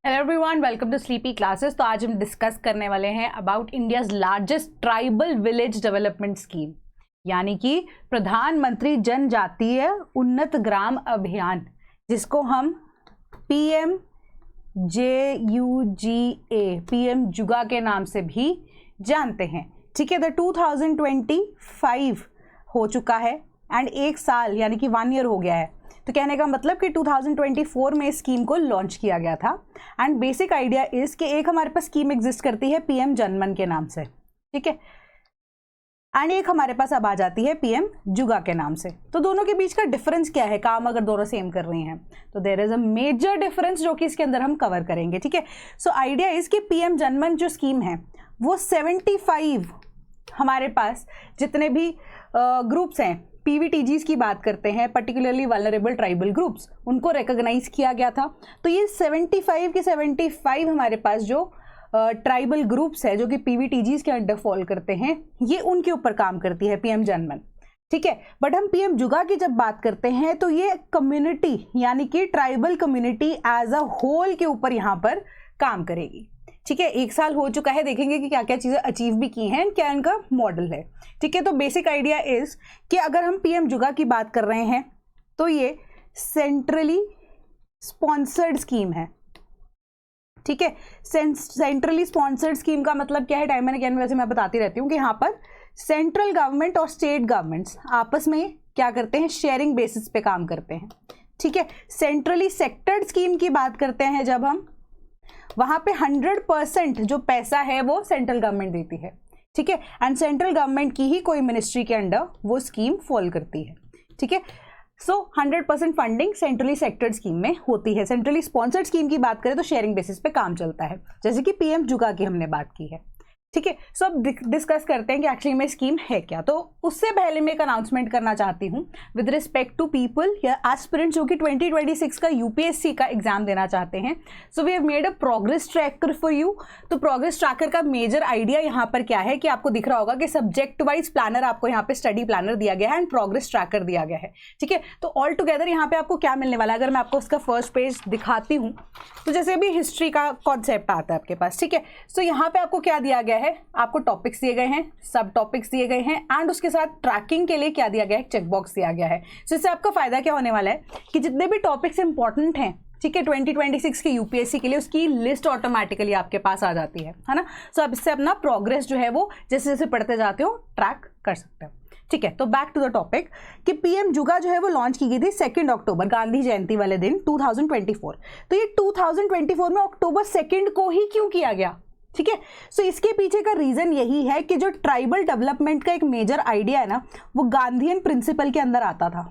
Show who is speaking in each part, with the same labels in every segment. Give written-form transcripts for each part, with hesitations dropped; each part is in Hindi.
Speaker 1: Hello everyone, welcome to Sleepy Classes. तो आज हम डिस्कस करने वाले हैं about India's largest tribal village development scheme, यानी कि प्रधानमंत्री जनजातीय उन्नत ग्राम अभियान, जिसको हम PM JUGA PM जुगा के नाम से भी जानते हैं। ठीक है, तो 2025 हो चुका है एंड एक साल यानी कि 1 ईयर हो गया है। तो कहने का मतलब कि 2024 में इस स्कीम को लॉन्च किया गया था। एंड बेसिक आइडिया इज कि एक हमारे पास स्कीम एग्जिस्ट करती है PM जनमन के नाम से, ठीक है, एंड एक हमारे पास अब आ जाती है PM जुगा के नाम से। तो दोनों के बीच का डिफरेंस क्या है, काम अगर दोनों सेम कर रही हैं तो there is a major difference जो कि इसके अंदर हम कवर करेंगे। ठीक है, सो आइडिया इज कि PM जनमन जो स्कीम है वो 75 हमारे पास जितने भी ग्रुप्स हैं, PVTGs की बात करते हैं, पर्टिकुलरली वल्नरेबल ट्राइबल ग्रुप्स, उनको रिकॉग्नाइज किया गया था। तो ये 75 के 75 हमारे पास जो ट्राइबल ग्रुप्स है जो कि PVTGs के अंडर फॉल करते हैं, ये उनके ऊपर काम करती है PM जनमन। ठीक है, बट हम PM जुगा की जब बात करते हैं तो ये कम्युनिटी यानी कि tribal community as a whole के ऊपर यहाँ पर काम करेगी। ठीक है, एक साल हो चुका है, देखेंगे कि क्या क्या चीज़ें अचीव भी की हैं, क्या इनका मॉडल है। ठीक है, तो बेसिक आइडिया इज कि अगर हम PM जुगा की बात कर रहे हैं तो ये सेंट्रली स्पॉन्सर्ड स्कीम है। ठीक है, सेंट्रली स्पॉन्सर्ड स्कीम का मतलब क्या है, टाइम एंड अगेन वैसे मैं बताती रहती हूँ कि यहाँ पर सेंट्रल गवर्नमेंट और स्टेट गवर्नमेंट्स आपस में क्या करते हैं, शेयरिंग बेसिस पे काम करते हैं। ठीक है, सेंट्रली सेक्टर्ड स्कीम की बात करते हैं जब हम, वहां पे 100% जो पैसा है वो सेंट्रल गवर्नमेंट देती है। ठीक है, एंड सेंट्रल गवर्नमेंट की ही कोई मिनिस्ट्री के अंडर वो स्कीम फॉल करती है। ठीक है, सो 100% फंडिंग सेंट्रली सेक्टर्ड स्कीम में होती है। सेंट्रली स्पॉन्सर्ड स्कीम की बात करें तो शेयरिंग बेसिस पे काम चलता है, जैसे कि PM जुगा की हमने बात की है। ठीक है, सो अब डिस्कस करते हैं कि एक्चुअली में स्कीम है क्या। तो उससे पहले मैं एक अनाउंसमेंट करना चाहती हूँ विद रिस्पेक्ट टू पीपल या एस्पिरेंट्स जो कि 2026 का UPSC का एग्जाम देना चाहते हैं। So we have made a progress tracker for you. तो प्रोग्रेस ट्रैकर का मेजर आइडिया यहाँ पर क्या है कि आपको दिख रहा होगा कि सब्जेक्ट वाइज प्लानर आपको यहाँ पे स्टडी प्लानर दिया गया है एंड प्रोग्रेस ट्रैकर दिया गया है। ठीक है, तो ऑल टुगेदर यहाँ पे आपको क्या मिलने वाला है, अगर मैं आपको उसका फर्स्ट पेज दिखाती हूँ तो जैसे भी हिस्ट्री का कॉन्सेप्ट आता है आपके पास। ठीक है, सो यहाँ पे आपको क्या दिया गया है, आपको टॉपिक्स दिए गए हैं, सब टॉपिक्स दिए गए हैं एंड उसके साथ ट्रैकिंग के लिए क्या दिया गया है, चेक बॉक्स दिया गया है। सो इससे आपका फायदा क्या होने वाला है कि जितने भी टॉपिक्स इंपॉर्टेंट हैं, ठीक है, 2026 के UPSC के लिए, उसकी लिस्ट ऑटोमेटिकली आपके पास आ जाती है ना। सो अब इससे अपना प्रोग्रेस जो है वो जैसे जैसे पढ़ते जाते हो ट्रैक कर सकते हो। ठीक है, तो बैक टू द टॉपिक कि PM जुगा जो है वो लॉन्च की गई थी 2 अक्टूबर, गांधी जयंती वाले दिन 2024। तो ये 2024 में अक्टूबर 2 को ही क्यों किया गया। ठीक है, सो इसके पीछे का रीजन यही है कि जो ट्राइबल डेवलपमेंट का एक मेजर आइडिया है ना, वो गांधीयन प्रिंसिपल के अंदर आता था।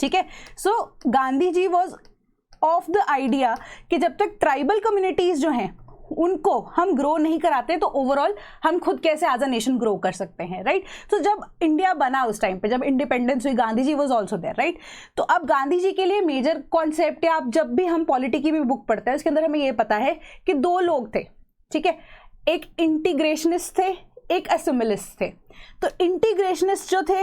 Speaker 1: ठीक है, सो Gandhi ji was of the idea कि जब तक ट्राइबल कम्युनिटीज जो हैं उनको हम ग्रो नहीं कराते तो ओवरऑल हम खुद कैसे एज अ नेशन ग्रो कर सकते हैं, राइट। तो जब इंडिया बना उस टाइम पे, जब इंडिपेंडेंस हुई, Gandhi ji was also there, right. तो अब गांधी जी के लिए मेजर कॉन्सेप्ट, या आप जब भी हम पॉलिटी की भी बुक पढ़ते हैं उसके अंदर हमें ये पता है कि 2 लोग थे। ठीक है, एक इंटीग्रेशनिस्ट थे, एक असिमिलिस्ट थे। तो इंटीग्रेशनिस्ट जो थे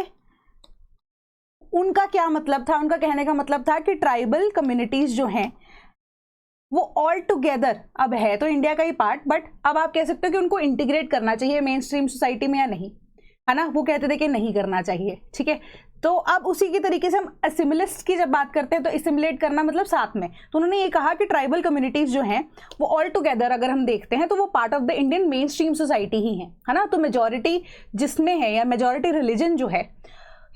Speaker 1: उनका क्या मतलब था, उनका कहने का मतलब था कि ट्राइबल कम्युनिटीज जो हैं वो ऑल टुगेदर अब है तो इंडिया का ही पार्ट, बट अब आप कह सकते हो कि उनको इंटीग्रेट करना चाहिए मेन स्ट्रीम सोसाइटी में या नहीं, है ना। वो कहते थे कि नहीं करना चाहिए। ठीक है, तो अब उसी के तरीके से हम असिमिलिस्ट की जब बात करते हैं तो असिमिलेट करना मतलब साथ में, तो उन्होंने ये कहा कि ट्राइबल कम्युनिटीज जो हैं वो ऑल टुगेदर अगर हम देखते हैं तो वो part of the Indian mainstream society ही है ना। तो मेजॉरिटी जिसमें है या मेजॉरिटी रिलीजन जो है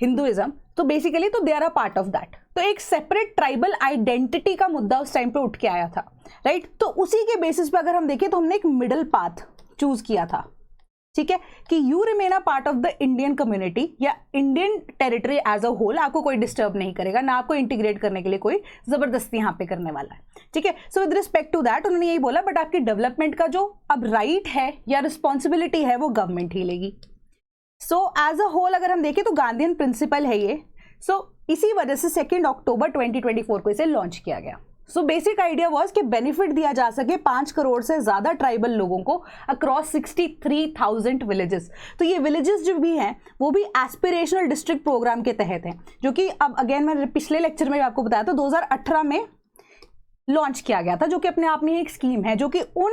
Speaker 1: हिंदुइज्म, तो बेसिकली तो they are a part of that. तो एक सेपरेट ट्राइबल आइडेंटिटी का मुद्दा उस टाइम पे उठ के आया था, राइट। तो उसी के बेसिस पे अगर हम देखें तो हमने एक मिडिल पाथ चूज किया था। ठीक है, कि you remain a part of the Indian community या Indian territory as a whole, आपको कोई डिस्टर्ब नहीं करेगा, ना आपको इंटीग्रेट करने के लिए कोई जबरदस्ती यहाँ पे करने वाला है। ठीक है, so with respect to that उन्होंने यही बोला, बट आपकी डेवलपमेंट का जो अब राइट है या रिस्पॉन्सिबिलिटी है वो गवर्नमेंट ही लेगी। सो एज अ होल अगर हम देखें तो गांधीयन प्रिंसिपल है ये। सो इसी वजह से 2 अक्टूबर 2024 को इसे लॉन्च किया गया। सो बेसिक आइडिया वाज कि बेनिफिट दिया जा सके 5 करोड़ से ज्यादा ट्राइबल लोगों को अक्रॉस 63,000 विलेजेस। तो ये विलेजेस जो भी हैं वो भी एस्पिरेशनल डिस्ट्रिक्ट प्रोग्राम के तहत हैं, जो कि अब अगेन मैं पिछले लेक्चर में आपको बताया था 2018 में लॉन्च किया गया था, जो कि अपने आप में एक स्कीम है जो कि उन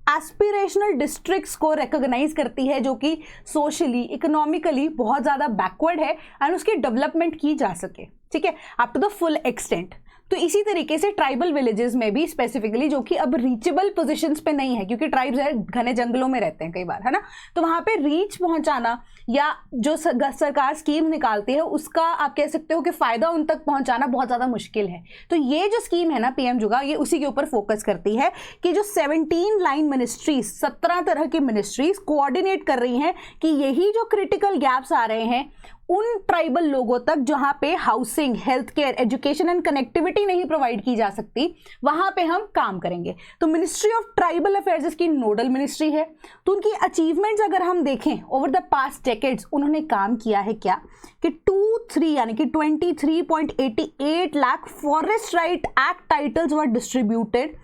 Speaker 1: एस्पिरेशनल डिस्ट्रिक्ट्स को रिकॉग्नाइज करती है जो कि सोशली इकोनॉमिकली बहुत ज़्यादा बैकवर्ड है एंड उसकी डेवलपमेंट की जा सके, ठीक है, up to the full extent. तो इसी तरीके से ट्राइबल विलेजेस में भी स्पेसिफिकली, जो कि अब रीचेबल पोजीशंस पे नहीं है क्योंकि ट्राइब्स है घने जंगलों में रहते हैं कई बार, है ना, तो वहां पे रीच पहुंचाना या जो सरकार स्कीम निकालती है उसका आप कह सकते हो कि फायदा उन तक पहुंचाना बहुत ज्यादा मुश्किल है। तो ये जो स्कीम है ना पीएम जुगा, ये उसी के ऊपर फोकस करती है कि जो 17 लाइन मिनिस्ट्रीज, 17 तरह की मिनिस्ट्रीज कोऑर्डिनेट कर रही हैं कि यही जो क्रिटिकल गैप्स आ रहे हैं उन ट्राइबल लोगों तक जहां पे housing, health care, education and connectivity नहीं प्रोवाइड की जा सकती, वहां पे हम काम करेंगे। तो मिनिस्ट्री ऑफ ट्राइबल अफेयर्स इसकी नोडल मिनिस्ट्री है। तो उनकी अचीवमेंट्स अगर हम देखें ओवर द पास्ट डेकेड्स, उन्होंने काम किया है क्या कि 23.88 lakh forest right act titles were distributed,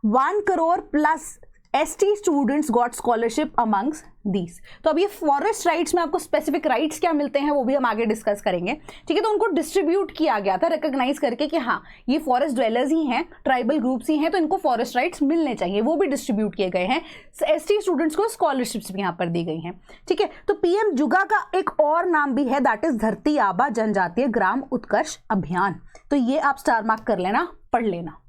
Speaker 1: 1 crore plus ST students got scholarship amongst these. तो अब ये फॉरेस्ट राइट्स में आपको स्पेसिफिक राइट्स क्या मिलते हैं वो भी हम आगे डिस्कस करेंगे, ठीक है। तो उनको डिस्ट्रीब्यूट किया गया था रिकॉग्नाइज करके कि हाँ ये फॉरेस्ट ड्वेलर्स ही हैं, ट्राइबल ग्रुप्स ही हैं, तो इनको फॉरेस्ट राइट्स मिलने चाहिए, वो भी डिस्ट्रीब्यूट किए गए हैं। ST स्टूडेंट्स को स्कॉलरशिप्स भी यहाँ पर दी गई हैं, ठीक है। तो पीएम जुगा का एक और नाम भी है, दैट इज धरती आबा जनजातीय ग्राम उत्कर्ष अभियान। तो ये आप स्टार मार्क कर लेना, पढ़ लेना,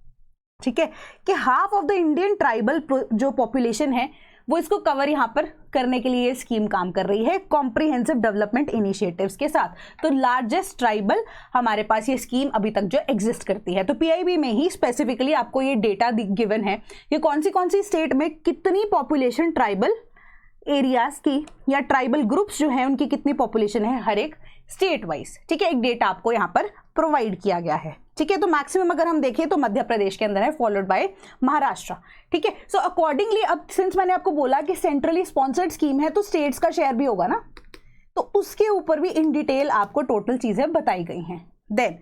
Speaker 1: ठीक है, कि half of the Indian tribal जो पॉपुलेशन है वो इसको कवर यहाँ पर करने के लिए स्कीम काम कर रही है कॉम्प्रिहेंसिव डेवलपमेंट इनिशिएटिव्स के साथ। तो लार्जेस्ट ट्राइबल हमारे पास ये स्कीम अभी तक जो एग्जिस्ट करती है। तो पीआईबी में ही स्पेसिफिकली आपको ये डेटा गिवन है कि कौन सी स्टेट में कितनी पॉपुलेशन ट्राइबल एरियाज की या ट्राइबल ग्रुप्स जो है उनकी कितनी पॉपुलेशन है हर एक स्टेट वाइज, ठीक है, एक डेटा आपको यहाँ पर प्रोवाइड किया गया है, ठीक है। तो मैक्सिमम अगर हम देखें तो मध्य प्रदेश के अंदर है, फॉलोड बाय महाराष्ट्र, ठीक है। सो अकॉर्डिंगली अब सिंस मैंने आपको बोला कि सेंट्रली स्पॉन्सर्ड स्कीम है तो स्टेट्स का शेयर भी होगा ना, तो उसके ऊपर भी इन डिटेल आपको टोटल चीजें बताई गई हैं। देन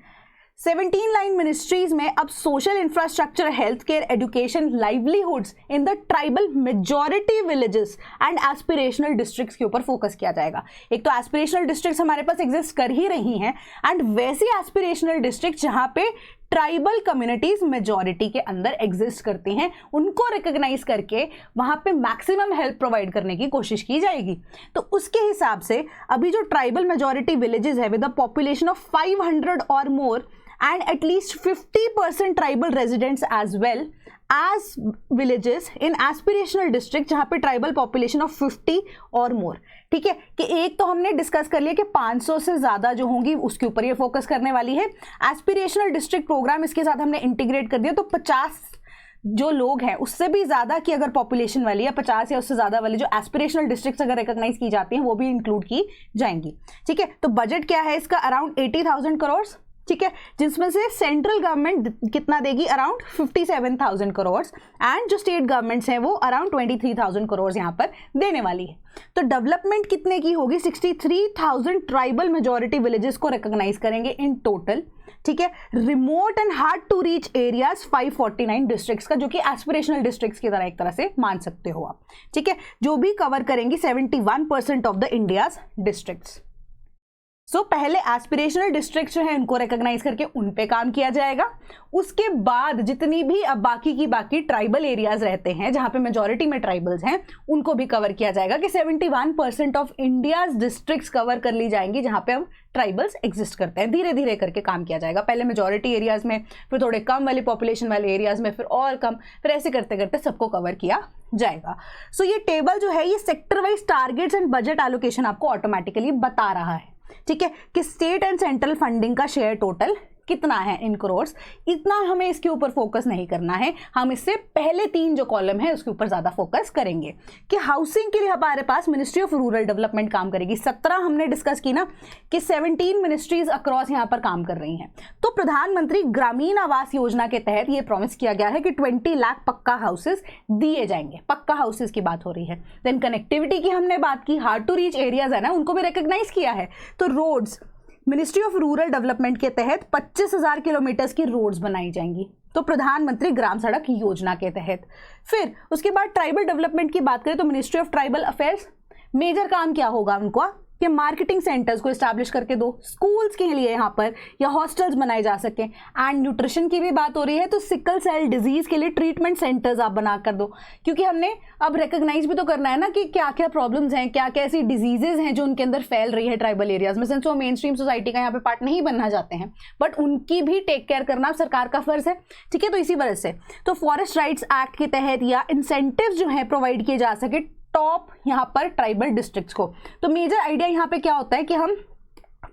Speaker 1: 17 लाइन मिनिस्ट्रीज में अब social infrastructure, health care, education, livelihoods in the tribal majority villages and aspirational districts के ऊपर फोकस किया जाएगा। एक तो एस्पिरेशनल डिस्ट्रिक्ट्स हमारे पास एग्जिस्ट कर ही रही हैं एंड वैसी एस्पिरेशनल डिस्ट्रिक्ट जहां पे ट्राइबल कम्युनिटीज मेजॉरिटी के अंदर एग्जिस्ट करती हैं, उनको रिकॉग्नाइज करके वहां पे मैक्सिमम हेल्प प्रोवाइड करने की कोशिश की जाएगी। तो उसके हिसाब से अभी जो ट्राइबल मेजॉरिटी विलेजेस है विद अ पॉपुलेशन ऑफ 500 और मोर and at least 50% tribal residents as well as villages in aspirational district जहां पे tribal population of 50 और more, ठीक है। कि एक तो हमने डिस्कस कर लिया कि 500 से ज्यादा जो होंगी उसके ऊपर ये फोकस करने वाली है। एस्पिरेशनल डिस्ट्रिक्ट प्रोग्राम इसके साथ हमने इंटीग्रेट कर दिया, तो 50 जो लोग हैं उससे भी ज्यादा की अगर पॉपुलेशन वाली या 50 या उससे ज्यादा वाली जो एस्पिरेशनल डिस्ट्रिक्ट्स अगर रिकॉग्नाइज की जाती हैं वो भी इंक्लूड की जाएंगी, ठीक है। तो बजट क्या है इसका, अराउंड 80,000 करोड़, ठीक है, जिसमें से सेंट्रल गवर्नमेंट कितना देगी, अराउंड 57,000 करोड़ एंड जो स्टेट गवर्नमेंट्स हैं वो अराउंड 23,000 करोड़ यहाँ पर देने वाली है। तो डेवलपमेंट कितने की होगी, 63,000 ट्राइबल मेजॉरिटी विलेजेस को रिकॉग्नाइज करेंगे इन टोटल, ठीक है। Remote and hard to reach areas 549 districts का, जो कि एस्पिरेशनल डिस्ट्रिक्ट्स की तरह एक तरह से मान सकते हो आप, ठीक है, जो भी कवर करेंगी 71% ऑफ द इंडियाज डिस्ट्रिक्ट्स। सो पहले एस्पिरेशनल डिस्ट्रिक्ट जो है उनको रिकॉग्नाइज करके उन पे काम किया जाएगा। उसके बाद जितनी भी अब बाकी ट्राइबल एरियाज रहते हैं जहां पे मेजॉरिटी में ट्राइबल्स हैं उनको भी कवर किया जाएगा कि 71% ऑफ इंडियाज डिस्ट्रिक्ट्स कवर कर ली जाएंगी जहां पे अब ट्राइबल्स एग्जिस्ट करते हैं। धीरे धीरे करके काम किया जाएगा, पहले मेजॉरिटी एरियाज में, फिर थोड़े कम वाली पॉपुलेशन वाले एरियाज में, फिर और कम, फिर ऐसे करते करते सबको कवर किया जाएगा। सो ये टेबल जो है ये sector wise targets and budget allocation आपको ऑटोमेटिकली बता रहा है, ठीक है, कि स्टेट एंड सेंट्रल फंडिंग का शेयर टोटल कितना है इन करोड्स। इतना हमें इसके ऊपर फोकस नहीं करना है, हम इससे पहले 3 जो कॉलम है उसके ऊपर ज्यादा फोकस करेंगे कि हाउसिंग के लिए हमारे पास मिनिस्ट्री ऑफ रूरल डेवलपमेंट काम करेगी। 17 हमने डिस्कस की ना कि 17 मिनिस्ट्रीज अक्रॉस यहाँ पर काम कर रही हैं। तो प्रधानमंत्री ग्रामीण आवास योजना के तहत ये प्रॉमिस किया गया है कि 20 लाख पक्का हाउसेस दिए जाएंगे, पक्का हाउसेस की बात हो रही है। देन कनेक्टिविटी की हमने बात की, हार्ड टू रीच एरियाज है ना उनको भी रिकॉग्नाइज किया है। तो roads, ministry of rural development के तहत 25,000 किलोमीटर की रोड्स बनाई जाएंगी, तो प्रधानमंत्री ग्राम सड़क योजना के तहत। फिर उसके बाद ट्राइबल डेवलपमेंट की बात करें तो ministry of tribal affairs, major काम क्या होगा उनका, कि मार्केटिंग सेंटर्स को इस्टेब्लिश करके दो स्कूल्स के लिए यहाँ पर, या हॉस्टल्स बनाए जा सकें। एंड न्यूट्रिशन की भी बात हो रही है तो सिकल सेल डिजीज के लिए ट्रीटमेंट सेंटर्स आप बना कर दो, क्योंकि हमने अब रिकॉग्नाइज भी तो करना है ना कि क्या क्या प्रॉब्लम्स हैं, क्या क्या ऐसी डिजीजेज हैं जो उनके अंदर फैल रही है ट्राइबल एरियाज में। सिंस वो मेन स्ट्रीम सोसाइटी का यहाँ पे पार्ट नहीं बनना चाहते हैं, बट उनकी भी टेक केयर करना सरकार का फर्ज है, ठीक है। तो इसी वजह से तो फॉरेस्ट राइट्स एक्ट के तहत या इंसेंटिव जो है प्रोवाइड किए जा सके टॉप यहाँ पर ट्राइबल डिस्ट्रिक्ट्स को। तो मेजर आइडिया यहाँ पे क्या होता है कि हम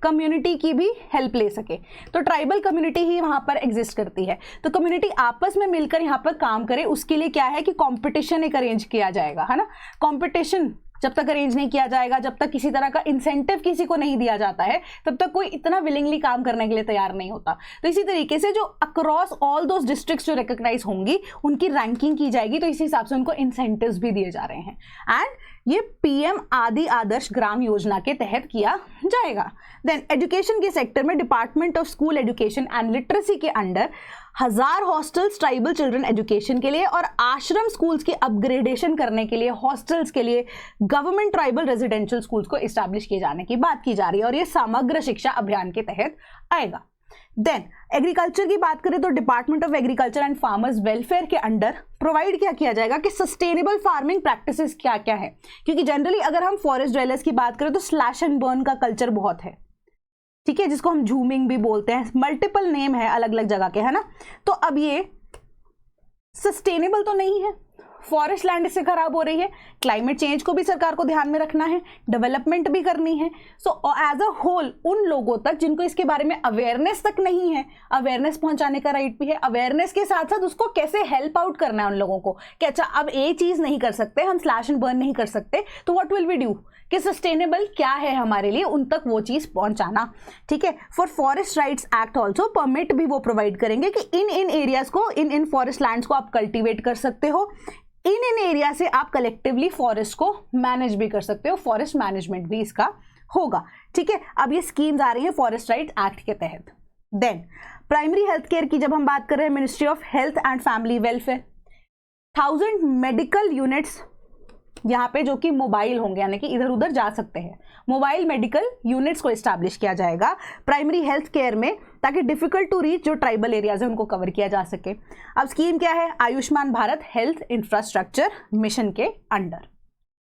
Speaker 1: कम्युनिटी की भी हेल्प ले सके, तो ट्राइबल कम्युनिटी ही वहाँ पर एग्जिस्ट करती है, तो कम्युनिटी आपस में मिलकर यहाँ पर काम करे। उसके लिए क्या है कि कंपटीशन एक अरेंज किया जाएगा, है ना। कंपटीशन जब तक अरेंज नहीं किया जाएगा, जब तक किसी तरह का इंसेंटिव किसी को नहीं दिया जाता है, तब तक कोई इतना विलिंगली काम करने के लिए तैयार नहीं होता। तो इसी तरीके से जो अक्रॉस ऑल दोज डिस्ट्रिक्ट्स जो रिकॉग्नाइज होंगी उनकी रैंकिंग की जाएगी, तो इसी हिसाब से उनको इंसेंटिव्स भी दिए जा रहे हैं। एंड ये पीएम आदि आदर्श ग्राम योजना के तहत किया जाएगा। देन एजुकेशन के सेक्टर में department of school education and literacy के under 1000 hostels tribal children education के लिए और आश्रम स्कूल्स की अपग्रेडेशन करने के लिए हॉस्टल्स के लिए गवर्नमेंट ट्राइबल रेजिडेंशियल स्कूल्स को एस्टैब्लिश किए जाने की बात की जा रही है, और ये समग्र शिक्षा अभियान के तहत आएगा। देन एग्रीकल्चर की बात करें तो department of agriculture and farmers welfare के अंडर प्रोवाइड क्या किया जाएगा कि सस्टेनेबल फार्मिंग प्रैक्टिसेस क्या क्या है, क्योंकि जनरली अगर हम फॉरेस्ट ड्वेलर्स की बात करें तो स्लैश एंड बर्न का कल्चर बहुत है, ठीक है, जिसको हम झूमिंग भी बोलते हैं, मल्टीपल नेम है अलग अलग जगह के, है ना। तो अब ये सस्टेनेबल तो नहीं है, फॉरेस्ट लैंड इससे खराब हो रही है, क्लाइमेट चेंज को भी सरकार को ध्यान में रखना है, डेवलपमेंट भी करनी है। सो एज अ होल उन लोगों तक जिनको इसके बारे में अवेयरनेस तक नहीं है, अवेयरनेस पहुंचाने का राइट भी है। अवेयरनेस के साथ साथ उसको कैसे हेल्प आउट करना है उन लोगों को कि अच्छा अब ये चीज़ नहीं कर सकते, हम स्लैश एंड बर्न नहीं कर सकते, तो व्हाट विल वी डू, कि सस्टेनेबल क्या है हमारे लिए, उन तक वो चीज़ पहुंचाना, ठीक है। For forest rights act also permit भी वो प्रोवाइड करेंगे कि इन एरियाज को, इन फॉरेस्ट लैंड्स को आप कल्टिवेट कर सकते हो, इन एरिया से आप कलेक्टिवली फॉरेस्ट को मैनेज भी कर सकते हो, फॉरेस्ट मैनेजमेंट भी इसका होगा, ठीक है। अब ये स्कीम्स आ रही है फॉरेस्ट राइट एक्ट के तहत। देन प्राइमरी हेल्थ केयर की जब हम बात कर रहे हैं, ministry of health and family welfare 1000 medical units यहाँ पे जो कि मोबाइल होंगे, यानी कि इधर उधर जा सकते हैं, मोबाइल मेडिकल यूनिट्स को एस्टैब्लिश किया जाएगा प्राइमरी हेल्थ केयर में, ताकि डिफिकल्ट टू रीच जो ट्राइबल एरियाज है उनको कवर किया जा सके। अब स्कीम क्या है, Ayushman Bharat health infrastructure mission के अंडर,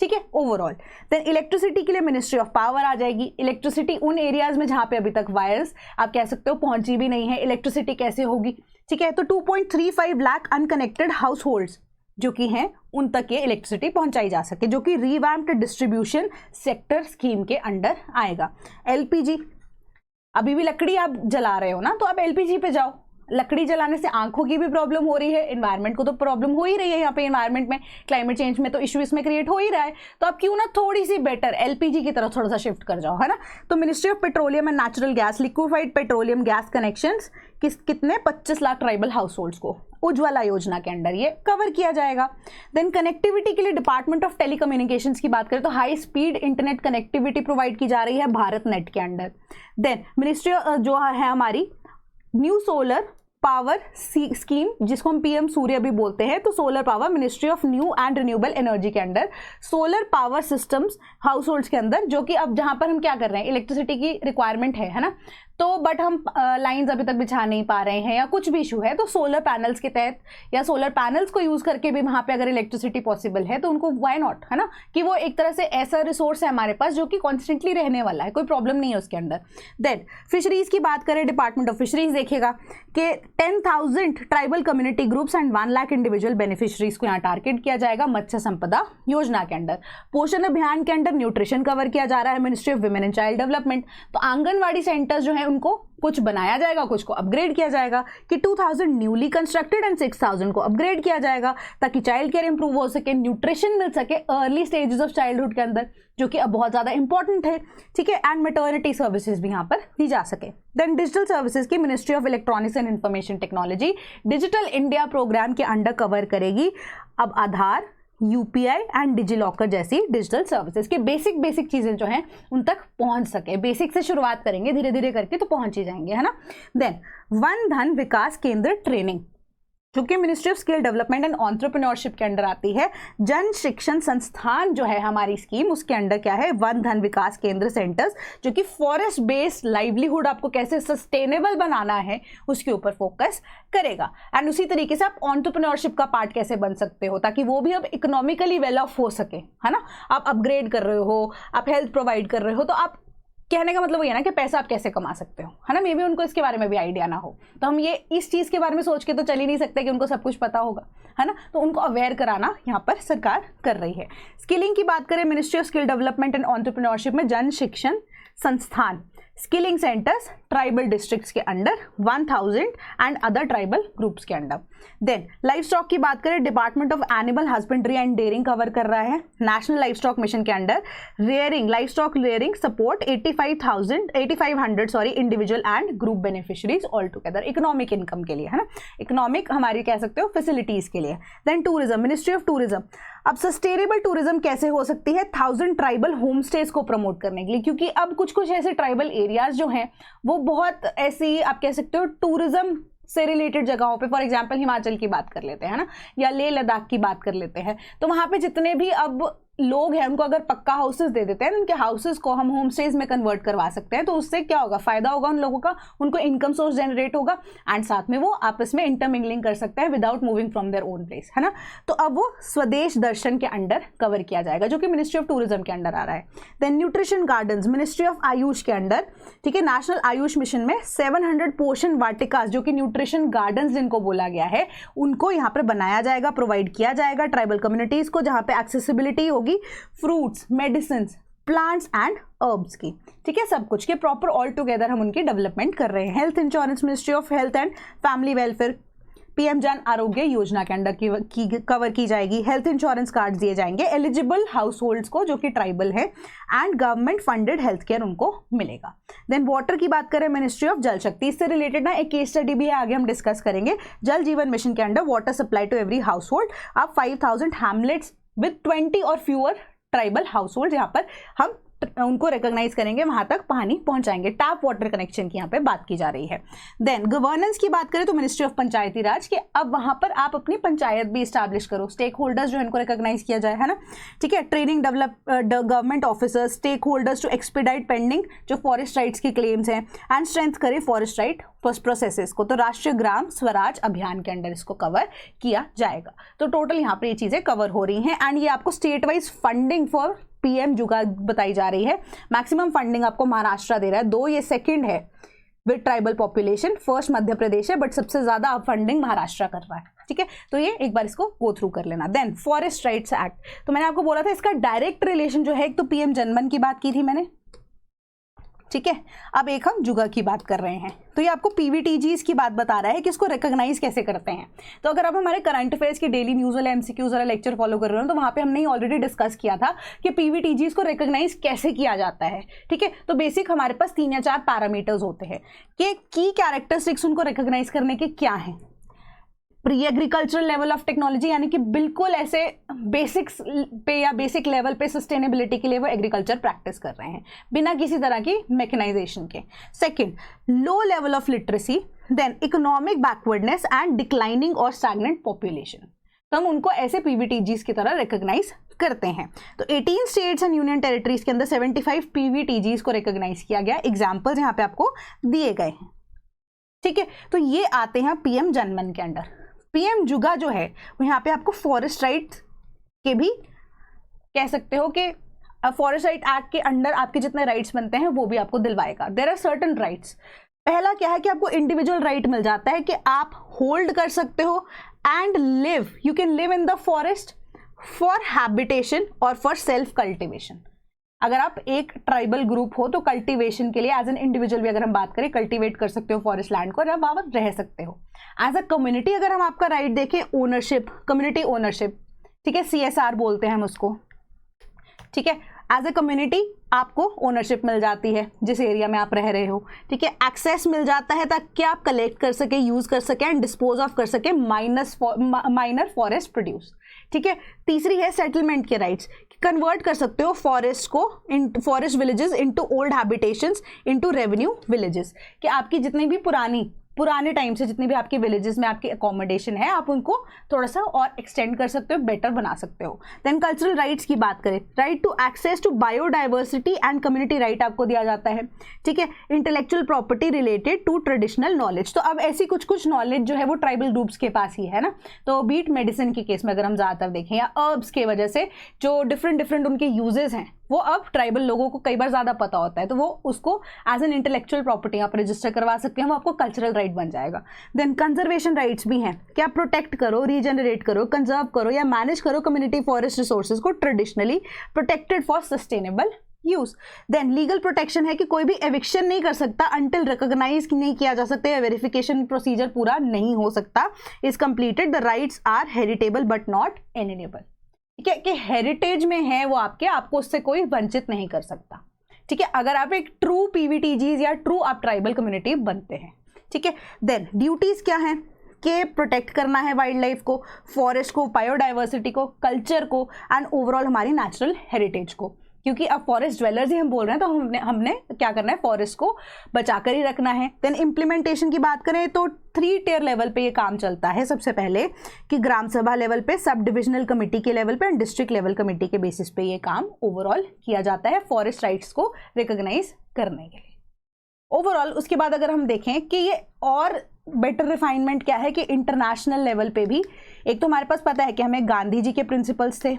Speaker 1: ठीक है, ओवरऑल। देन इलेक्ट्रिसिटी के लिए मिनिस्ट्री ऑफ पावर आ जाएगी। इलेक्ट्रिसिटी उन एरियाज में जहाँ पे अभी तक वायर्स आप कह सकते हो पहुंची भी नहीं है, इलेक्ट्रिसिटी कैसे होगी, ठीक है। तो 2.35 लाख अनकनेक्टेड हाउस होल्ड्स जो कि हैं उन तक ये इलेक्ट्रिसिटी पहुंचाई जा सके, जो कि रिवैम्प्ड डिस्ट्रीब्यूशन सेक्टर स्कीम के अंडर आएगा। एलपीजी, अभी भी लकड़ी आप जला रहे हो ना, तो आप एलपीजी पे जाओ। लकड़ी जलाने से आंखों की भी प्रॉब्लम हो रही है, एनवायरनमेंट को तो प्रॉब्लम हो ही रही है, यहाँ पे एनवायरनमेंट में क्लाइमेट चेंज में तो इशू इसमें क्रिएट हो ही रहा है, तो आप क्यों ना थोड़ी सी बेटर एलपीजी की तरफ थोड़ा सा शिफ्ट कर जाओ, है ना। तो ministry of petroleum and natural gas liquefied petroleum gas connections कितने 25 लाख ट्राइबल हाउस होल्ड्स को उज्ज्वला योजना के अंडर ये कवर किया जाएगा। देन कनेक्टिविटी के लिए डिपार्टमेंट ऑफ टेलीकम्युनिकेशंस की बात करें तो high speed internet connectivity provide की जा रही है भारत नेट के अंडर। देन मिनिस्ट्री जो है हमारी न्यू सोलर पावर स्कीम, जिसको हम पीएम सूर्य भी बोलते हैं, तो solar power ministry of new and renewable energy के under solar power systems households के अंदर, जो कि अब जहां पर हम क्या कर रहे हैं, इलेक्ट्रिसिटी की रिक्वायरमेंट है ना, तो बट हम लाइंस अभी तक बिछा नहीं पा रहे हैं या कुछ भी इशू है, तो सोलर पैनल्स के तहत या सोलर पैनल्स को यूज करके भी वहां पे अगर इलेक्ट्रिसिटी पॉसिबल है तो उनको व्हाई नॉट, है ना, कि वो एक तरह से ऐसा रिसोर्स है हमारे पास जो कि कॉन्स्टेंटली रहने वाला है, कोई प्रॉब्लम नहीं है उसके अंदर। देन फिशरीज की बात करें, डिपार्टमेंट ऑफ फिशरीज देखेगा कि 10,000 tribal community groups and 1 lakh individual beneficiaries को यहाँ टारगेट किया जाएगा मत्स्य संपदा योजना के अंडर। पोषण अभियान के अंडर न्यूट्रिशन कवर किया जा रहा है ministry of women and child development, तो आंगनवाड़ी सेंटर्स जो है उनको कुछ बनाया जाएगा, कुछ को अपग्रेड किया जाएगा, कि 2000 न्यूली कंस्ट्रक्टेड एंड 6000 को अपग्रेड किया जाएगा ताकि चाइल्ड केयर इंप्रूव हो सके, न्यूट्रिशन मिल सके अर्ली स्टेजेस ऑफ चाइल्डहुड के अंदर, जो कि अब बहुत ज़्यादा इंपॉर्टेंट है, ठीक है। एंड मैटर्निटी सर्विसेज भी यहाँ पर दी जा सके। देन डिजिटल सर्विसेज की ministry of electronics and information technology digital India programme के अंडर कवर करेगी अब आधार, यूपीआई एंड डिजिलॉकर जैसी डिजिटल सर्विसेज के बेसिक चीज़ें जो हैं उन तक पहुंच सके। बेसिक से शुरुआत करेंगे, धीरे धीरे करके तो पहुंच ही जाएंगे, है ना। देन वन धन विकास केंद्र ट्रेनिंग जो कि ministry of skill development and entrepreneurship के अंडर आती है। जन शिक्षण संस्थान जो है हमारी स्कीम, उसके अंडर क्या है, वन धन विकास केंद्र सेंटर्स, जो कि फॉरेस्ट बेस्ड लाइवलीहुड आपको कैसे सस्टेनेबल बनाना है उसके ऊपर फोकस करेगा। एंड उसी तरीके से आप एंटरप्रेन्योरशिप का पार्ट कैसे बन सकते हो ताकि वो भी अब इकोनॉमिकली वेल ऑफ हो सके, है ना। आप अपग्रेड कर रहे हो, आप हेल्थ प्रोवाइड कर रहे हो, तो आप कहने का मतलब ये ना कि पैसा आप कैसे कमा सकते हो, है ना। मे बी उनको इसके बारे में भी आइडिया ना हो, तो हम ये इस चीज़ के बारे में सोच के तो चल ही नहीं सकते कि उनको सब कुछ पता होगा, है ना। तो उनको अवेयर कराना यहाँ पर सरकार कर रही है। स्किलिंग की बात करें, ministry of skill development and entrepreneurship में Jan Shikshan Sansthan, skilling centres tribal districts के under 1000 and other tribal groups के अंडर। देन लाइफ स्टॉक की बात करें, department of animal husbandry and dairying cover कर रहा है। नेशनल लाइफ स्टॉक मिशन के under rearing, livestock rearing support 8500 individual and group beneficiaries all together, economic income के लिए, है ना, इकोनॉमिक हमारी कह सकते हो फैसिलिटीज के लिए। Then tourism, ministry of tourism, अब सस्टेनेबल टूरिज्म कैसे हो सकती है, 1000 ट्राइबल होम स्टेज को प्रमोट करने के लिए, क्योंकि अब कुछ कुछ ऐसे ट्राइबल एरियाज जो हैं वो बहुत ऐसी आप कह सकते हो टूरिज्म से रिलेटेड जगहों पे, फॉर एग्जांपल हिमाचल की बात कर लेते हैं ना, या लेह लद्दाख की बात कर लेते हैं, तो वहाँ पे जितने भी अब लोग हैं उनको अगर पक्का हाउसेस दे देते हैं, उनके हाउसेस को हम होम स्टेज में कन्वर्ट करवा सकते हैं, तो उससे क्या होगा, फायदा होगा उन लोगों का, उनको इनकम सोर्स जनरेट होगा एंड साथ में वो आपस में इंटरमिंगलिंग कर सकते हैं without moving from their own place, है ना। तो अब वो स्वदेश दर्शन के अंडर कवर किया जाएगा, जो कि मिनिस्ट्री ऑफ टूरिज्म के अंडर आ रहा है। Then nutrition gardens, ministry of AYUSH के अंडर, ठीक है, नेशनल आयुष मिशन में 700 पोषण वाटिकास, जो कि न्यूट्रिशन गार्डन्स जिनको बोला गया है, उनको यहाँ पर बनाया जाएगा, प्रोवाइड किया जाएगा ट्राइबल कम्युनिटीज को, जहाँ पे एक्सेसिबिलिटी होगी fruits, medicine, plants and herbs की, ठीक है, सब कुछ के प्रॉपर ऑल टुगेदर हम उनकी डेवलपमेंट कर रहे हैं। Health insurance, ministry of health and family welfare, PM Jan Arogya Yojana के अंडर की कवर की जाएगी। हेल्थ इंश्योरेंस कार्ड दिए जाएंगे एलिजिबल हाउस होल्ड्स को जो कि ट्राइबल है, and government funded health care उनको मिलेगा। देन वाटर की बात करें, मिनिस्ट्री ऑफ जल शक्ति, इससे रिलेटेड ना एक केस स्टडी भी है, आगे हम डिस्कस करेंगे। जल जीवन मिशन के under water supply to every household, अब 5000 हैमलेट्स विद 20 और फ्यूअर ट्राइबल हाउस होल्ड, यहाँ पर हम उनको रिकॉग्नाइज करेंगे, वहां तक पानी पहुंचाएंगे। टैप वाटर कनेक्शन की यहाँ पे बात की जा रही है। देन गवर्नेंस की बात करें तो मिनिस्ट्री ऑफ पंचायती राज के, अब वहां पर आप अपनी पंचायत भी स्टैब्लिश करो, स्टेक होल्डर्स जो इनको रिकॉग्नाइज किया जाए, है ना, ठीक है। Training develop government officers, stakeholders to expedite pending जो फॉरेस्ट राइट्स की क्लेम्स हैं, एंड स्ट्रेंथ करे फॉरेस्ट राइट प्रोसेसेस को, तो राष्ट्रीय ग्राम स्वराज अभियान के अंडर इसको कवर किया जाएगा। तो टोटल यहाँ पर ये चीजें कवर हो रही हैं, एंड ये आपको state wise funding for PM जुगा बताई जा रही है। मैक्सिमम फंडिंग आपको महाराष्ट्र दे रहा है, 2 ये सेकंड है with tribal population, first Madhya Pradesh है, बट सबसे ज्यादा अब फंडिंग महाराष्ट्र कर रहा है, ठीक है। तो ये एक बार इसको गो थ्रू कर लेना। देन फॉरेस्ट राइट्स एक्ट, तो मैंने आपको बोला था इसका डायरेक्ट रिलेशन जो है, एक तो पीएम जनमन की बात की थी मैंने, ठीक है, अब एक हम जुगा की बात कर रहे हैं, तो ये आपको पीवीटीजीज की बात बता रहा है कि इसको रिकॉग्नाइज कैसे करते हैं। तो अगर आप हमारे करंट अफेयर्स की डेली न्यूज़ वाले एमसीक्यूज वाला लेक्चर फॉलो कर रहे हो, तो वहाँ पे हमने ऑलरेडी डिस्कस किया था कि पीवीटीजीज को रिकॉग्नाइज कैसे किया जाता है, ठीक है। तो बेसिक हमारे पास 3 या 4 पैरामीटर्स होते हैं कि की कैरेक्टरिस्टिक्स उनको रिकॉग्नाइज करने के क्या हैं। Pre agricultural level of technology, यानी कि बिल्कुल ऐसे बेसिक्स पे या बेसिक लेवल पे सस्टेनेबिलिटी के लिए वो एग्रीकल्चर प्रैक्टिस कर रहे हैं बिना किसी तरह की मैकेनाइजेशन के। Second, low level of literacy, then economic backwardness and declining और स्टैग्नेंट पॉपुलेशन, तो हम उनको ऐसे पीवीटीजीज की तरह रिकॉग्नाइज करते हैं। तो 18 स्टेट्स एंड यूनियन टेरिटरीज के अंदर 75 पीवीटीजीज को रिकॉग्नाइज किया गया। एग्जाम्पल्स यहाँ पे आपको दिए गए हैं, ठीक है। तो ये आते हैं पीएम जनमन के अंडर। पीएम जुगा जो है वो यहाँ पे आपको फॉरेस्ट राइट्स के भी कह सकते हो कि फॉरेस्ट राइट एक्ट के अंडर आपके जितने राइट्स बनते हैं वो भी आपको दिलवाएगा। There are certain rights. पहला क्या है कि आपको इंडिविजुअल राइट मिल जाता है कि आप होल्ड कर सकते हो and live, you can live in the forest for habitation और फॉर सेल्फ कल्टिवेशन। अगर आप एक ट्राइबल ग्रुप हो तो कल्टीवेशन के लिए एज एन इंडिविजुअल भी अगर हम बात करें, कल्टीवेट कर सकते हो फॉरेस्ट लैंड को और आप वहाँ रह सकते हो। एज अ कम्युनिटी अगर हम आपका राइट देखें, ओनरशिप, कम्युनिटी ओनरशिप, ठीक है, CSR बोलते हैं हम उसको, ठीक है। एज ए कम्युनिटी आपको ओनरशिप मिल जाती है जिस एरिया में आप रह रहे हो, ठीक है। एक्सेस मिल जाता है ताकि आप कलेक्ट कर सके, यूज कर सके एंड डिस्पोज ऑफ कर सके माइनर फॉरेस्ट प्रोड्यूस, ठीक है। तीसरी है सेटलमेंट के राइट्स, कन्वर्ट कर सकते हो फॉरेस्ट को, forest villages into old habitations, into revenue villages, कि आपकी जितनी भी पुरानी पुराने टाइम से जितने भी आपके विलेजेस में आपकी अकोमोडेशन है आप उनको थोड़ा सा और एक्सटेंड कर सकते हो, बेटर बना सकते हो। देन कल्चरल राइट्स की बात करें, right to access to biodiversity and community right आपको दिया जाता है, ठीक है। Intellectual property related to traditional knowledge, तो अब ऐसी कुछ कुछ नॉलेज जो है वो ट्राइबल ग्रुप्स के पास ही है ना। तो बीट मेडिसिन के केस में अगर हम ज़्यादातर देखें, या अर्ब्स के वजह से जो डिफरेंट उनके यूजेस हैं वो अब ट्राइबल लोगों को कई बार ज़्यादा पता होता है, तो वो उसको एज एन इंटेलेक्चुअल प्रॉपर्टी आप रजिस्टर करवा सकते हैं, वो आपको कल्चरल राइट बन जाएगा। देन कंजर्वेशन राइट्स भी हैं कि आप प्रोटेक्ट करो, रीजनरेट करो, कंजर्व करो या मैनेज करो कम्युनिटी फॉरेस्ट रिसोर्सेज को traditionally protected for sustainable use. Then legal protection है कि कोई भी एविक्शन नहीं कर सकता अनटिल रिकॉग्नाइज नहीं किया जा सकता या वेरिफिकेशन प्रोसीजर पूरा नहीं हो सकता is completed. The rights are heritable but not alienable, ठीक है, कि हेरिटेज में है वो आपको उससे कोई वंचित नहीं कर सकता, ठीक है, अगर आप एक ट्रू पीवीटीजीज या ट्रू आप ट्राइबल कम्युनिटी बनते हैं, ठीक है। देन ड्यूटीज क्या हैं कि प्रोटेक्ट करना है वाइल्ड लाइफ को, फॉरेस्ट को, बायोडाइवर्सिटी को, कल्चर को एंड ओवरऑल हमारी नेचुरल हेरिटेज को, क्योंकि अब फॉरेस्ट ड्वेलर्स ही हम बोल रहे हैं तो हमने क्या करना है, फॉरेस्ट को बचाकर ही रखना है। देन इम्प्लीमेंटेशन की बात करें तो 3 टियर लेवल पे ये काम चलता है। सबसे पहले कि ग्राम सभा लेवल पे, सब डिविजनल कमेटी के लेवल पे एंड डिस्ट्रिक्ट लेवल कमेटी के बेसिस पे ये काम ओवरऑल किया जाता है फॉरेस्ट राइट्स को रिकॉग्नाइज करने के लिए ओवरऑल। उसके बाद अगर हम देखें कि ये और बेटर रिफाइनमेंट क्या है कि इंटरनेशनल लेवल पे भी, एक तो हमारे पास पता है कि हमें गांधी जी के प्रिंसिपल्स थे,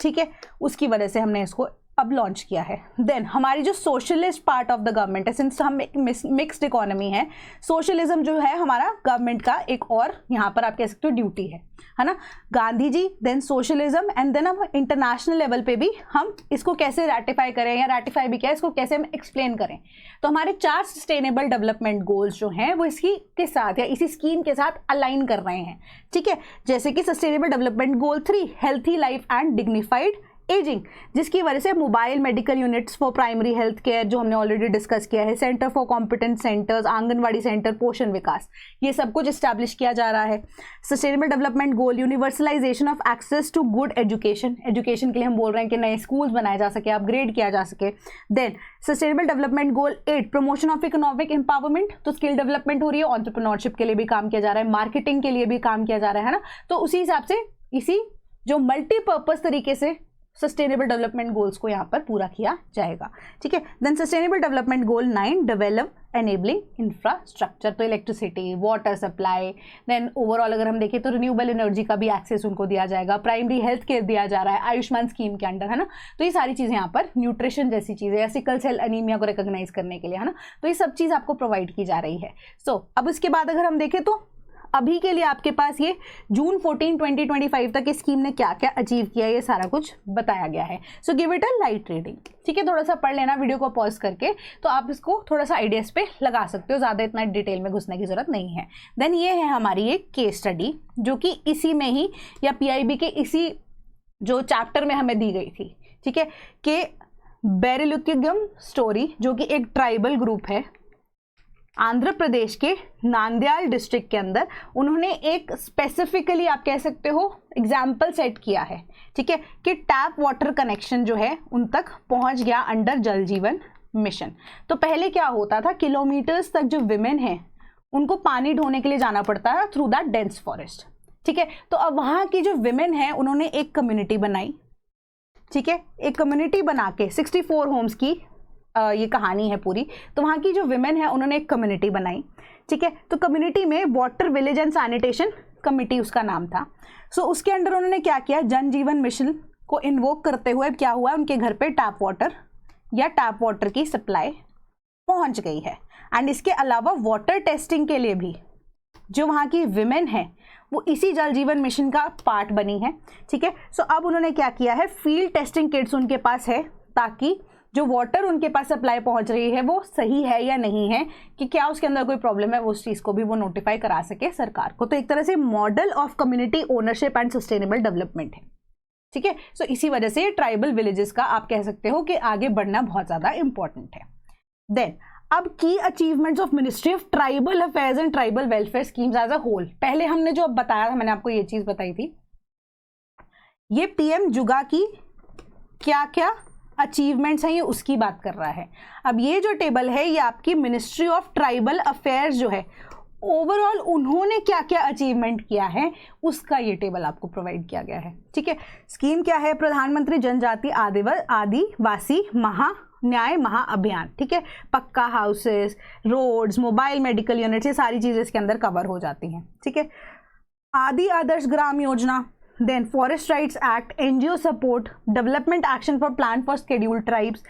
Speaker 1: ठीक है, उसकी वजह से हमने इसको अब लॉन्च किया है। देन हमारी जो socialist part of the government है, सिंस हम एक मिक्स्ड इकोनॉमी है, सोशलिज्म जो है हमारा गवर्नमेंट का एक और यहाँ पर आप कह सकते हो ड्यूटी है ना, Gandhi ji, then socialism and then हम इंटरनेशनल लेवल पे भी हम इसको कैसे रैटिफाई करें, या रैटिफाई भी क्या है, इसको कैसे हम एक्सप्लेन करें। तो हमारे 4 सस्टेनेबल डेवलपमेंट गोल्स जो हैं वो इसकी के साथ या इसी स्कीम के साथ अलाइन कर रहे हैं, ठीक है। जैसे कि sustainable development goal 3 healthy life and dignified ageing, जिसकी वजह से mobile medical units for primary health care जो हमने ऑलरेडी डिस्कस किया है, centre for competent centres, anganwadi centre, पोषण विकास, ये सब कुछ इस्टेब्लिश किया जा रहा है। Sustainable development goal universalisation of access to good education, education के लिए हम बोल रहे हैं कि नए स्कूल्स बनाए जा सके, अपग्रेड किया जा सके। Then sustainable development goal 8 promotion of economic empowerment, तो स्किल डेवलपमेंट हो रही है, एंटरप्रेन्योरशिप के लिए भी काम किया जा रहा है, मार्केटिंग के लिए भी काम किया जा रहा है ना। तो उसी हिसाब से इसी जो मल्टीपर्पज तरीके से सस्टेनेबल डेवलपमेंट गोल्स को यहाँ पर पूरा किया जाएगा, ठीक है। Then sustainable development goal 9 develop enabling infrastructure, तो electricity, water supply, then overall अगर हम देखें तो रिन्यूएबल एनर्जी का भी एक्सेस उनको दिया जाएगा, प्राइमरी हेल्थ केयर दिया जा रहा है आयुष्मान स्कीम के अंडर, है ना। तो ये सारी चीज़ें यहाँ पर, न्यूट्रिशन जैसी चीज़ें या सिकल सेल अनीमिया को रिकॉग्नाइज करने के लिए, है ना, तो ये सब चीज़ आपको प्रोवाइड की जा रही है। सो अब इसके बाद अगर हम देखें तो अभी के लिए आपके पास ये जून 14, 2025 तक इस स्कीम ने क्या क्या अचीव किया ये सारा कुछ बताया गया है। So give it a light reading, ठीक है, थोड़ा सा पढ़ लेना वीडियो को पॉज करके, तो आप इसको थोड़ा सा आइडियाज पे लगा सकते हो, ज़्यादा इतना डिटेल में घुसने की जरूरत नहीं है। देन ये है हमारी एक केस स्टडी जो कि इसी में ही या PIB के इसी जो चैप्टर में हमें दी गई थी, ठीक है, कि बेरिलुकिगम स्टोरी जो कि एक ट्राइबल ग्रुप है आंध्र प्रदेश के नांदयाल डिस्ट्रिक्ट के अंदर, उन्होंने एक स्पेसिफिकली आप कह सकते हो एग्जाम्पल सेट किया है, ठीक है, कि टैप वाटर कनेक्शन जो है उन तक पहुंच गया अंडर जल जीवन मिशन। तो पहले क्या होता था, किलोमीटर्स तक जो विमेन हैं उनको पानी ढोने के लिए जाना पड़ता है थ्रू दैट डेंस फॉरेस्ट, ठीक है। तो अब वहाँ की जो विमेन है उन्होंने एक कम्युनिटी बनाई, ठीक है, एक कम्युनिटी बना के 64 होम्स की ये कहानी है पूरी। तो वहाँ की जो विमेन है उन्होंने एक कम्युनिटी बनाई, ठीक है। तो कम्युनिटी में water village and sanitation committee उसका नाम था। सो उसके अंडर उन्होंने क्या किया, जन जीवन मिशन को इन्वोक करते हुए क्या हुआ, उनके घर पे टैप वाटर या टैप वाटर की सप्लाई पहुँच गई है। एंड इसके अलावा वाटर टेस्टिंग के लिए भी जो वहाँ की विमेन है वो इसी जल जीवन मिशन का पार्ट बनी है, ठीक है। सो अब उन्होंने क्या किया है, फील्ड टेस्टिंग किट्स उनके पास है ताकि जो वाटर उनके पास सप्लाई पहुंच रही है वो सही है या नहीं है, कि क्या उसके अंदर कोई प्रॉब्लम है, उस चीज़ को भी वो नोटिफाई करा सके सरकार को। तो एक तरह से model of community ownership and sustainable development है, ठीक है। सो इसी वजह से ट्राइबल विलेजेस का आप कह सकते हो कि आगे बढ़ना बहुत ज़्यादा इंपॉर्टेंट है। देन अब की achievements of ministry of tribal affairs and tribal welfare schemes as a whole. पहले हमने जो अब बताया था, मैंने आपको ये चीज़ बताई थी, ये PM जुगा की क्या क्या अचीवमेंट्स हैं ये उसकी बात कर रहा है। अब ये जो टेबल है ये आपकी मिनिस्ट्री ऑफ ट्राइबल अफेयर्स जो है ओवरऑल उन्होंने क्या क्या अचीवमेंट किया है उसका ये टेबल आपको प्रोवाइड किया गया है। ठीक है, स्कीम क्या है? प्रधानमंत्री जनजाति आदिवासी न्याय महाअभियान। ठीक है, pucca houses, roads, mobile medical units, ये सारी चीजें इसके अंदर कवर हो जाती हैं। ठीक है, आदि Adarsh Gram Yojana, then forest rights act, NGO support, development action for plan for scheduled tribes,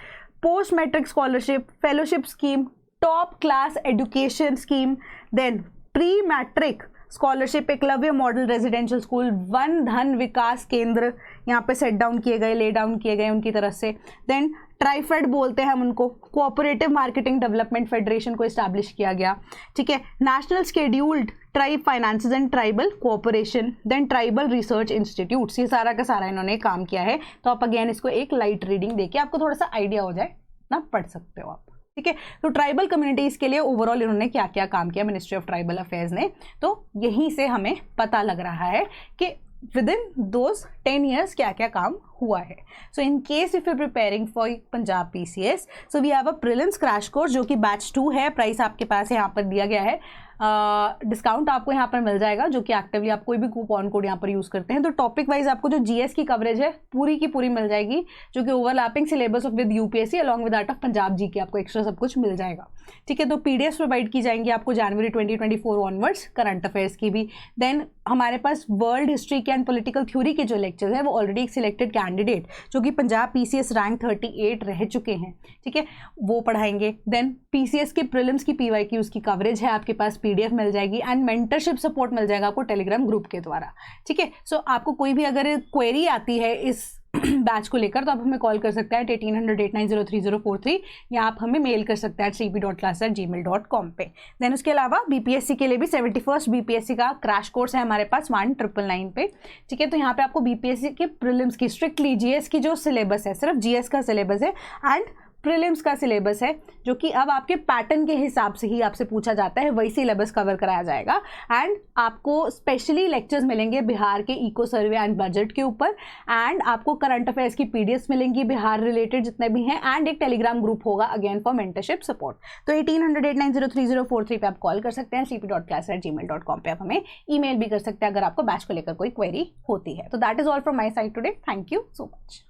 Speaker 1: post matric scholarship, fellowship scheme, top class education scheme, then pre matric scholarship, Eklavya model residential school, Van Dhan Vikas केंद्र यहाँ पे सेट डाउन किए गए, ले डाउन किए गए उनकी तरफ से। देन ट्राइफेड बोलते हैं हम उनको, कोऑपरेटिव मार्केटिंग डेवलपमेंट फेडरेशन को इस्टेब्लिश किया गया। ठीक है, national scheduled tribe finances and tribal cooperation, then tribal research institutes, ये सारा का सारा इन्होंने काम किया है। तो आप अगेन इसको एक लाइट रीडिंग देके आपको थोड़ा सा आइडिया हो जाए ना, पढ़ सकते हो आप। ठीक है, तो ट्राइबल कम्युनिटीज के लिए ओवरऑल इन्होंने क्या क्या काम किया मिनिस्ट्री ऑफ ट्राइबल अफेयर्स ने, तो यहीं से हमें पता लग रहा है कि विद इन दोज 10 years क्या क्या काम हुआ है। So in case if you preparing for Punjab PCS, so we have a prelims crash course जो कि बैच 2 है, प्राइस आपके पास यहाँ पर दिया गया है, डिस्काउंट आपको यहाँ पर मिल जाएगा जो कि एक्टिवली आप कोई भी कूपन कोड यहाँ पर यूज़ करते हैं। तो टॉपिक वाइज आपको जो GS की कवरेज है पूरी की पूरी मिल जाएगी, जो कि overlapping syllabus of with UPSC along with that of Punjab GK, आपको एक्स्ट्रा सब कुछ मिल जाएगा। ठीक है, तो PDF प्रोवाइड की जाएंगी आपको जनवरी 2024 ऑनवर्ड्स, करंट अफेयर्स की भी। देन हमारे पास वर्ल्ड हिस्ट्री के एंड पॉलिटिकल थ्योरी के जो लेक्चर्स है वो ऑलरेडी एक सिलेक्टेड कैंडिडेट जो कि पंजाब PCS रैंक 38 रह चुके हैं, ठीक है, वो पढ़ाएंगे। देन PCS के प्रीलिम्स की PYQ की कवरेज है आपके पास, PDF मिल जाएगी एंड मेंटरशिप सपोर्ट मिल जाएगा आपको टेलीग्राम ग्रुप के द्वारा। ठीक है, सो आपको कोई भी अगर क्वेरी आती है इस बैच को लेकर तो आप हमें कॉल कर सकते हैं 1800-890-3043 या आप हमें मेल कर सकते हैं cp.class@gmail.com पे। देन उसके अलावा BPSC के लिए भी 71st BPSC का क्रैश कोर्स है हमारे पास 1999 पे। ठीक है, तो यहाँ पे आपको BPSC के प्रीलिम्स की स्ट्रिक्टली GS की जो सिलेबस है, सिर्फ GS का सिलेबस है एंड प्रीलिम्स का सिलेबस है, जो कि अब आपके पैटर्न के हिसाब से ही आपसे पूछा जाता है, वही सिलेबस कवर कराया जाएगा। एंड आपको स्पेशली लेक्चर्स मिलेंगे बिहार के इको सर्वे एंड बजट के ऊपर, एंड आपको करंट अफेयर्स की PDFs मिलेंगी बिहार रिलेटेड जितने भी हैं, एंड एक टेलीग्राम ग्रुप होगा अगेन फॉर मेंटरशिप सपोर्ट। तो 1800-890-3043 पे आप कॉल कर सकते हैं, cp.class@gmail.com पे आप हमें ईमेल भी कर सकते हैं अगर आपको बैच को लेकर कोई क्वेरी होती है। तो that is all from my side today, thank you so much.